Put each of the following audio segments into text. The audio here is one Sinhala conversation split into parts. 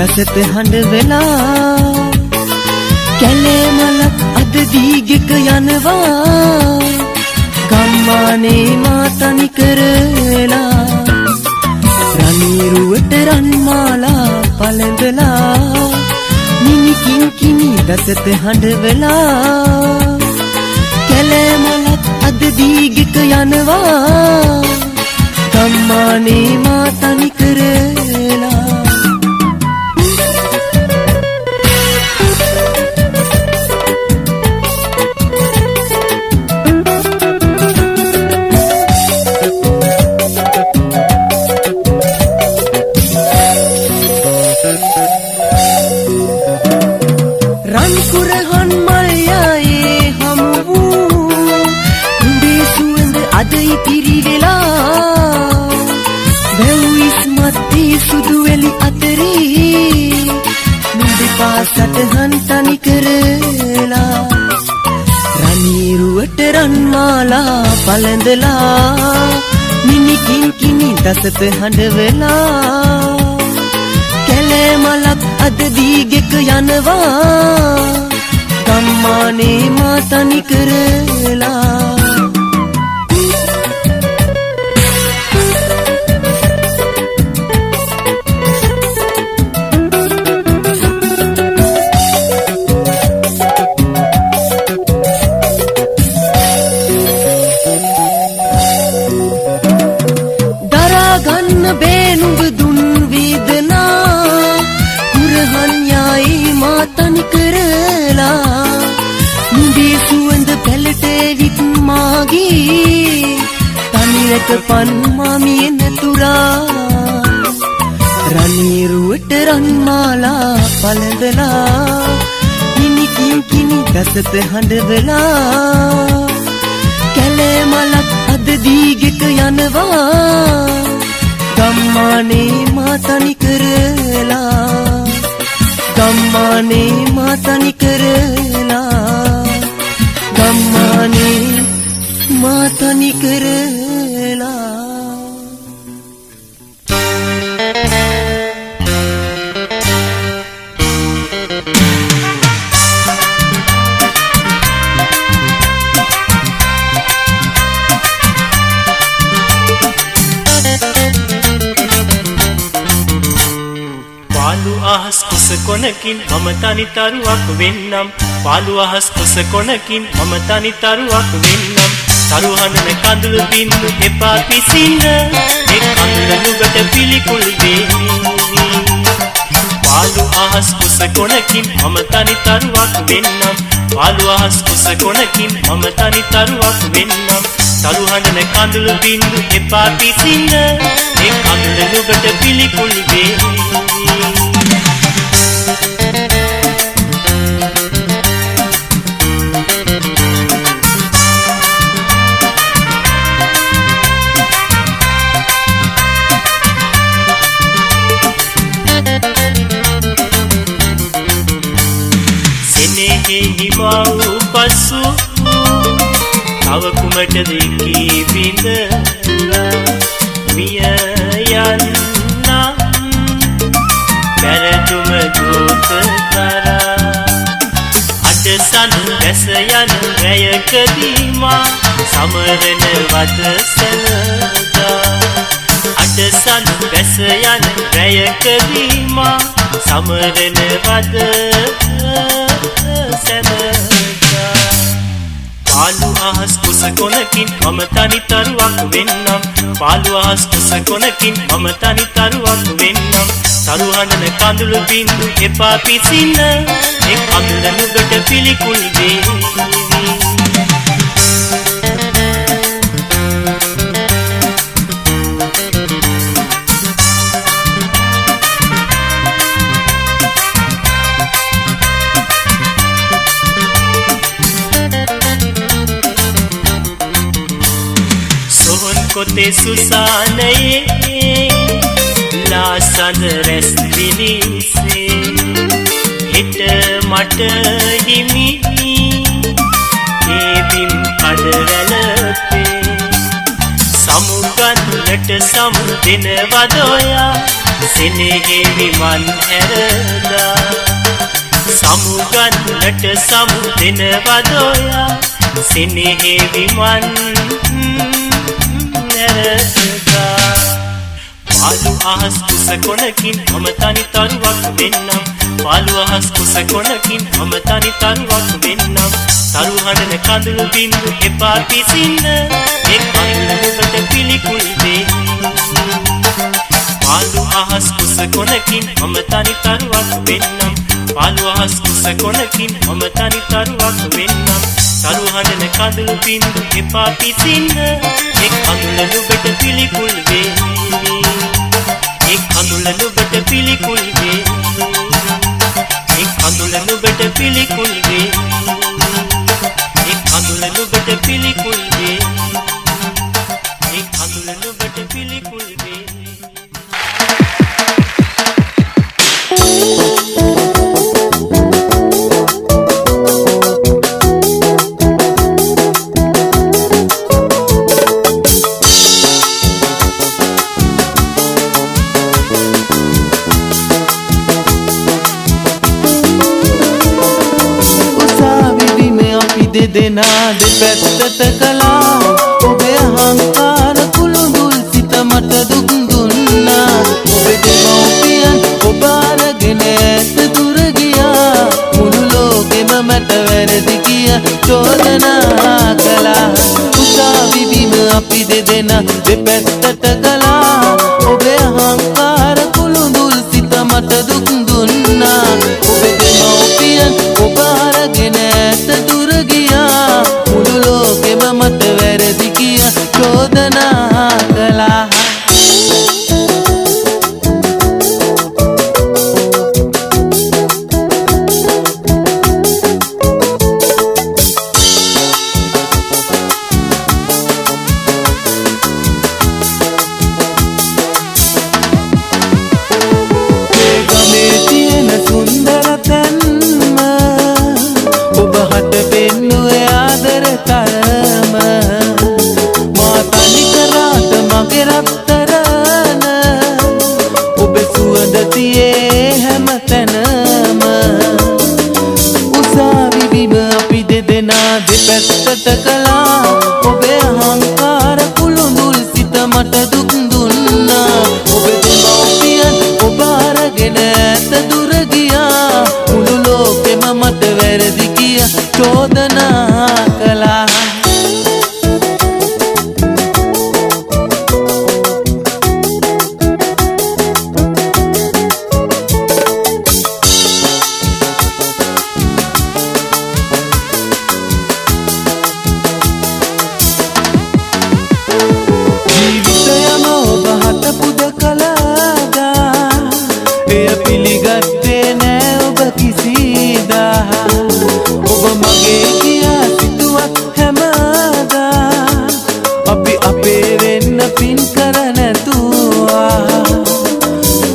දසත හඬ වෙලා කැලේ මලක් අද දීගෙක යනවා ගම්මානේ මා තනි කරලා රණීරුවට රන්මාලා පළඳලා මිනිකින් කිනි දසත හඬ වෙලා කැලේ මලක් අද දීගෙක යනවා ගම්මානේ මා තනි කරලා රන්කුරහන් මල්යායේ හමු වූ උඹේ සුවඳ අද ඉතිරි වෙලා බැව්විස් මත්තේ සුදු වෙලි අතරේ නුඹ පාසටහන් තනි කරලා රණීරුවට රන්මාලා පළඳලා මිනිකින් කිනි දසත හඬ වෙලා කැලේ මලක් අද දීගෙක යනවා ගම්මානේ මා තනි කරලා දරා ගන්න බෑ නුඹ දුන් වේදනා කුරහන් යායි මා තනි කරලා නුඹේ සුවඳ පැලටේ විත් මාගේ තනියක පන් මාමිය නතුරා රණීරුවට රන්මාලා පළඳලා මිනිකින් කිනි දසත හඬ වෙලා කැලේ මලක් අද දීගෙක යනවා ගම්මානේ මා තනි කරලා ගම්මානේ මා තනි කරලා ගම්මානේ මා තනි කරලා පාළු අහස් කුස කොනකින් මම තනි තරුවක් වෙන්නම් පාළු අහස් කුස කොනකින් මම තනි තරුවක් වෙන්නම් තරුහනන කඳුළු බින්දු එපා පිසින්න එක් කඳුළ නුඹට පිළිකුල් වේවි පාළු අහස් කුස කොනකින් මම තනි තරුවක් වෙන්නම් පාළු අහස් කුස කොනකින් මම තනි තරුවක් වෙන්නම් තරුහනන කඳුළු බින්දු එපා පිසින්න එක් කඳුළ නුඹට පිළිකුල් වේවි හිමා වූ පසු තව කුමටද කී බිඳ මිය යන්නා පැරතුම දූත කරා අදසන් දැස යන වැයකදී මා සමරන වද සැලදා අදසන් දැස යන වැයකදී මා සමරන වද පාළු අහස් කුස කොනකින් මම තනි තරුවක් වෙන්නම් පාළු අහස් කුස කොනකින් මම තනි තරුවක් වෙන්නම් තරුහනන කඳුළු බින්දු එපා පිසින්න එක් කඳුළ නුඹට පිළිකුල් වේවි කොතේ සුසානයේ ලාසඳ රැස් විලිසේ හිට මට හිමි ඒ බිම් අඩවැලපේ සමුගන්නට සමුදින වදෝයා සෙනෙහේ විමන් ඇරලා සමුගන්නට සමු දෙනවදෝයා සෙනෙහේ විමන් ඇරලා පාළු අහස් කුස කොනකින් මම තනි තරුවක් වෙන්නම් පාළු අහස් කුස කොනකින් මම තනි තරුවක් වෙන්නම් තරු හඬන කඳුළු බින්දු එපා පිසින්න එක් අඳුරකට පිළිකුල් වේ පාළු අහස් කුස කොනකින් මම තනි තරුවක් වෙන්නම් පාළු අහස් කුස කොනකින් මම තනි තරුවක් වෙන්නම් තරු හඬන කඳුළු බින්දු එපා පිසින්න එක් අඳුරකට පිළිකුල් වේ එක් අඳුරකට පිළිකුල් වේ එක් අඳුරකට පිළිකුල් වේ එක් අඳුරකට පිළිකුල් වේ එක් අඳුරකට පිළිකුල් වේ දෙදෙනා දෙපැත්තට කළා ඔබේ අහංකාර කුළුඳුල් සිත මට දුක් දුන්නා ඔබේ දෙමව්පියන් ඔබ අරගෙන ඈත දුර ගියා මුළු ලෝකෙම මට වැරදි කිය චෝදනා කළා උසාවි බිම අපි දෙදෙනා දෙපැත්තට කළා ඔබේ අහංකාර කුළුඳුල් සිත මට දුක් දුන්නා ඔබේ දෙමව්පියන් ඔබ අරගෙන ඈත දුර මුළු ලෝකෙම මට වැරදි කිය චෝදනා කළා ගමේ තියෙන සුන්දර තැන්ම ඔබ හට පෙන්නුවේ ආදර තරම මා තනි කරාට මගේ රත්තරන ඔබේ සුවඳ තියේ හැම තැනම උසාවි බිම අපි දෙදෙනා දෙපැත්තට කළා ඔබේ අහංකාර කුළුඳුල් සිත මට දුක් දුන්නා ඔබේ දෙමව්පියන් ඔබ අරගෙන ඈත දුර ගියා මුළු ලෝකෙම මට වැරදි කිය චෝදනා කළා ජීවිතයම ඔබ හට පුද කළාදා එය පිළිගත්තේ නෑ ඔබ කිසිදා ඔබ මගේ කියා සිතුවත් හැමදා අපි අපේ වෙන්න පින් කර නැතුවා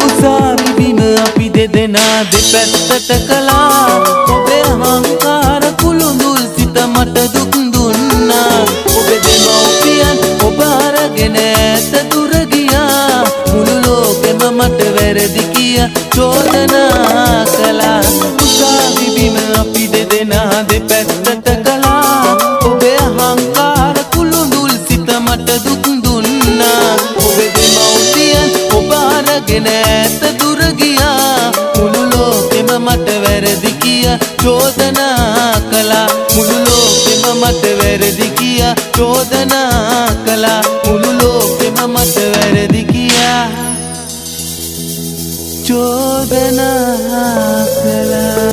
උසාවි බිම අපි දෙදෙනා දෙපැත්තට කළා ඔබේ අහංකාර කුළුඳුල් සිත මට දුක් දුන්නා ඔබේ දෙමව්පියන් ඔබ අරගෙන ඈත දුර ගියා මුළු ලෝකෙම මට වැරදි කිය චෝදනා කළා උසාවි බිම අපි දෙදෙනා දෙපැත්තට කළා ඔබේ අහංකාර කුළුඳුල් සිත මට දුක් දුන්නා ඔබේ දෙමව්පියන් ඔබ අරගෙන ඈත දුර ගියා මුළු ලෝකෙම මට වැරදි කිය චෝදනා කළා මුළු ලෝකෙම මට වැරදි කිය චෝදනා කළා මුළු ලෝකෙම මට වැරදි කියා චෝදනා කළා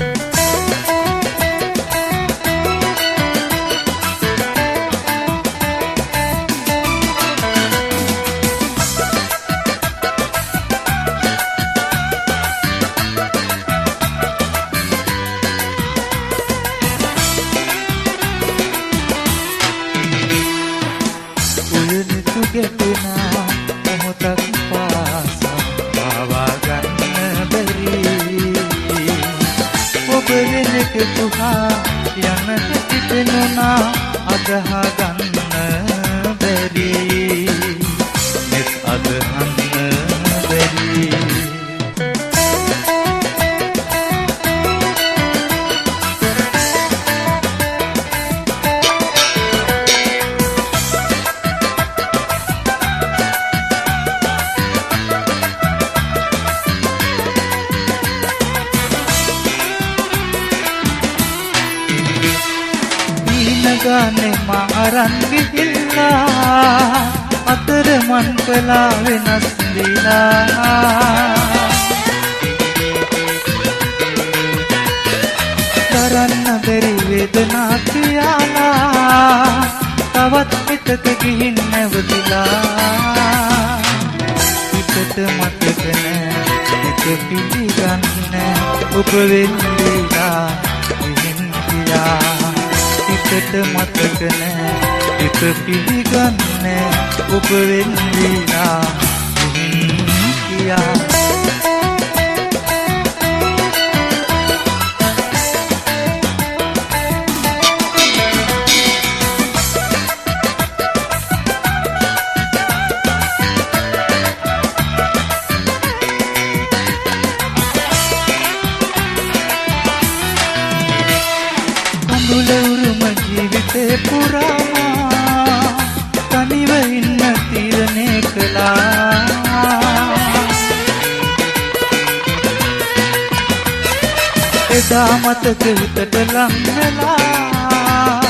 ගැටුණා මොහොතක් පාසා පාවා ගන්න බැරි ඔබ වෙනක තුහා යන්නට තිබෙනුනා අදහා ගන්න බැරි මෙත් අදහන්න බැරි ගානේ මා අරන් ගිහිල්ලා අතර මන් කළා වෙනස් දීලා දරන්න බැරි වේදනා කියලා තවත් පිටක ගිහින් නැවතිලා හිතට මතක නෑ හිත පිළිගන්න ඔබ වෙන්නේලා ගිහින් ගියා හිතට මතක නෑ හිත පිළිගන්න ඔබ වෙන්නේලා ගිහින් ගියා දුලවුරුම ජීවිතේ පුරා තනිව ඉන්න තීරණය කළා එදා මතක හිතට ලං වෙලා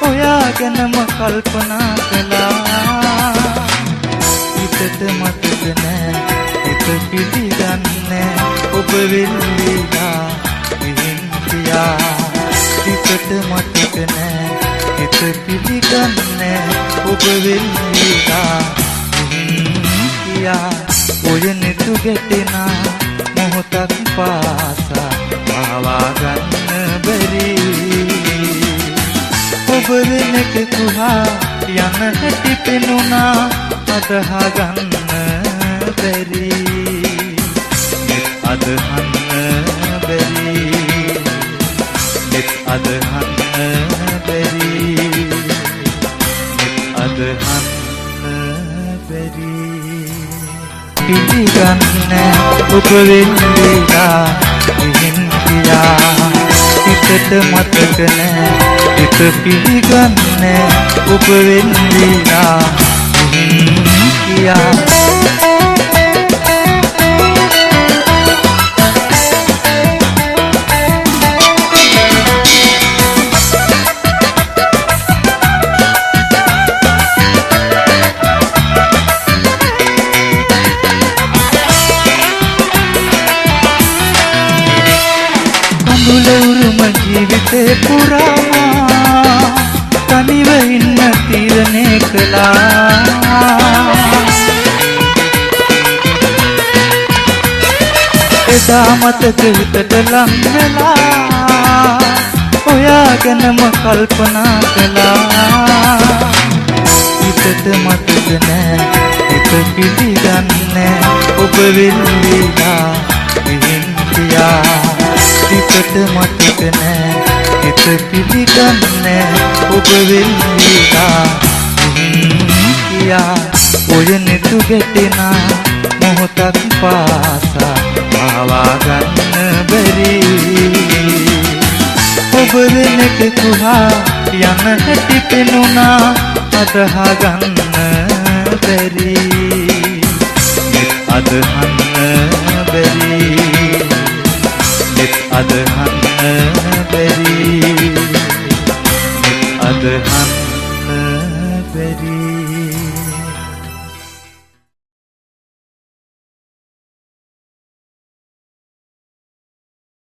ඔයා ගැනම කල්පනා කළා හිතට මතක නෑ හිත පිළිගන්න ඔබ වෙන්නේලා ගිහින් ගියා හිතට මතක නෑ හිත පිළිගන්න ඔබ වෙන්නේලා ගියා ඔය නෙතු ගැටෙන මොහොතක් පාසා පාවා ගන්න බැරි ඔබ වෙනක කුහා යන හැටි පෙනුණා අදහා ගන්න බැරි අදහන්න බැරි අදහන්න බැරි අදහන්න බැරි පිළිගන්න ඔබ වෙන්නේලා ගිහින් ගියා හිතට මතක නෑ හිත පිළිගන්න ඔබ වෙන්නේලා ගිහින් ගියා දුලවුරුම ජීවිතේ පුරා තනිව ඉන්න තීරණය කළා එදා මතක හිතට ලං වෙලා ඔයා ගැනම කල්පනා කළා හිතට මතක නෑ හිත පිළිගන්න ඔබ වෙන්නේලා ගිහින් ගියා හිතට මතක නෑ හිත පිළිගන්න ඔබ වෙන්නේලා ගියා ඔය නෙතු ගැටෙන මොහොතක් පාසා පාවා ගන්න බැරි ඔබ වෙනක කුහා යන හැටි පෙනුණා අදහා ගන්න බැරි අදහන්න බැරි අදහන්න බැරි